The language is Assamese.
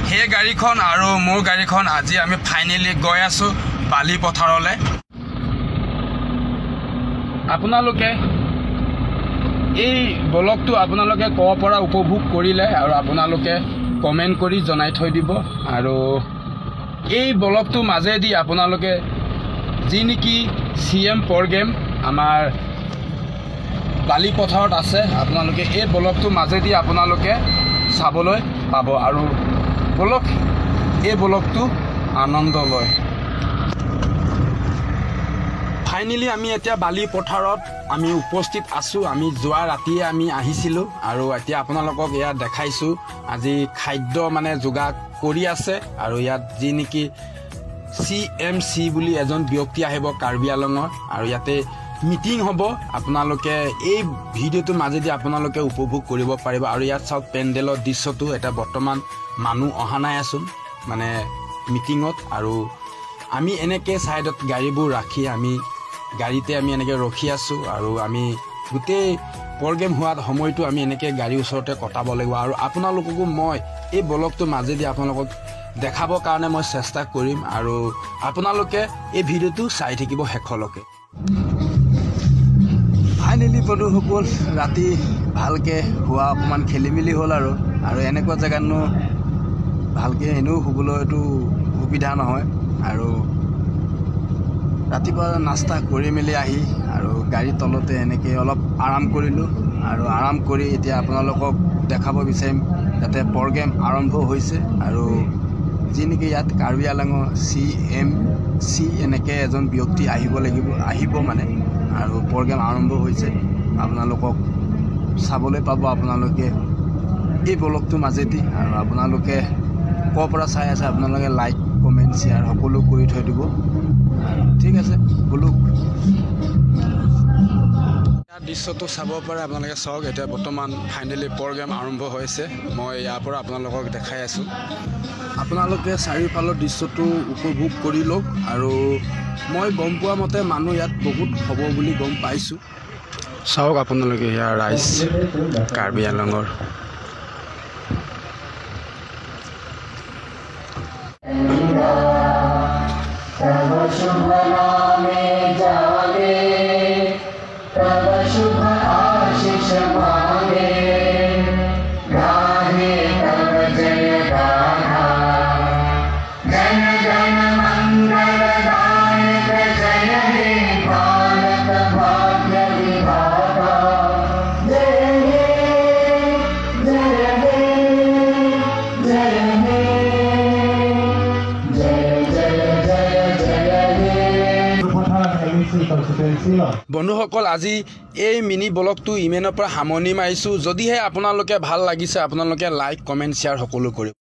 সেই গাড়ীখন আৰু মোৰ গাড়ীখন আজি আমি ফাইনেলি গৈ আছো বালি পথাৰলৈ। আপোনালোকে এই ব্লগটো আপোনালোকে ক'ৰ পৰা উপভোগ কৰিলে আৰু আপোনালোকে কমেণ্ট কৰি জনাই থৈ দিব। আৰু এই ব্লগটো মাজেদি আপোনালোকে যি নেকি CM প্ৰগ্ৰেম আমাৰ বালি পথাৰত আছে, আপোনালোকে এই ব্লগটো মাজেদি আপোনালোকে চাবলৈ পাব আৰু এই ব্লগটো আনন্দ লয়। ফাইনেলি আমি এতিয়া বালি পথাৰত আমি উপস্থিত আছোঁ। আমি যোৱা ৰাতিয়ে আমি আহিছিলোঁ আৰু এতিয়া আপোনালোকক ইয়াত দেখাইছোঁ। আজি খাদ্য মানে যোগাৰ কৰি আছে আৰু ইয়াত যি নেকি CMC বুলি এজন ব্যক্তি আহিব কাৰ্বি আংলঙৰ আৰু ইয়াতে মিটিং হ'ব। আপোনালোকে এই ভিডিঅ'টোৰ মাজেদি আপোনালোকে উপভোগ কৰিব পাৰিব। আৰু ইয়াত চাওক পেণ্ডেলৰ দৃশ্যটো, এটা বৰ্তমান মানুহ অহা নাই আছোন মানে মিটিঙত। আৰু আমি এনেকৈ ছাইডত গাড়ীবোৰ ৰাখি আমি গাড়ীতে আমি এনেকৈ ৰখি আছোঁ আৰু আমি গোটেই প্ৰগ্ৰেম হোৱাত সময়টো আমি এনেকৈ গাড়ীৰ ওচৰতে কটাব লাগিব। আৰু আপোনালোককো মই এই ব্লগটোৰ মাজেদি আপোনালোকক দেখাবৰ কাৰণে মই চেষ্টা কৰিম আৰু আপোনালোকে এই ভিডিঅ'টো চাই থাকিব শেষলৈকে। ফাইনেলি বন্ধুসকল, ৰাতি ভালকৈ শোৱা অকণমান খেলি মেলি হ'ল আৰু এনেকুৱা জেগাতনো ভালকৈ এনেও শুবলৈ এইটো সুবিধা নহয়। আৰু ৰাতিপুৱা নাস্তা কৰি মেলি আহি আৰু গাড়ীৰ তলতে এনেকৈ অলপ আৰাম কৰিলোঁ আৰু আৰাম কৰি এতিয়া আপোনালোকক দেখাব বিচাৰিম যাতে প্ৰগ্ৰেম আৰম্ভ হৈছে। আৰু যি নেকি ইয়াত কাৰ্বি আংলঙৰ CMC এনেকৈ এজন ব্যক্তি আহিব মানে আৰু প্ৰগ্ৰেম আৰম্ভ হৈছে। আপোনালোকক চাবলৈ পাব আপোনালোকে এই ব্লগটোৰ মাজেদি। আৰু আপোনালোকে ক'ৰ পৰা চাই আছে আপোনালোকে লাইক কমেণ্ট শ্বেয়াৰ সকলো কৰি থৈ দিব। ঠিক আছে বোলো, ইয়াৰ দৃশ্যটো চাব পাৰে আপোনালোকে। চাওক এতিয়া বৰ্তমান ফাইনেলি প্ৰগ্ৰেম আৰম্ভ হৈছে। মই ইয়াৰ পৰা আপোনালোকক দেখাই আছোঁ। আপোনালোকে চাৰিওফালৰ দৃশ্যটো উপভোগ কৰি লওক। আৰু মই গম পোৱা মতে মানুহ ইয়াত বহুত হ'ব বুলি গম পাইছোঁ। চাওক আপোনালোকে ইয়াৰ ৰাইজ কাৰ্বি আংলঙৰ। বন্ধুসকল, আজি এই মিনি ব্লগটো ইমেনৰ পৰা সামৰণি মাৰিছোঁ। যদিহে আপোনালোকে ভাল লাগিছে আপোনালোকে লাইক কমেণ্ট শ্বেয়াৰ সকলো কৰিব।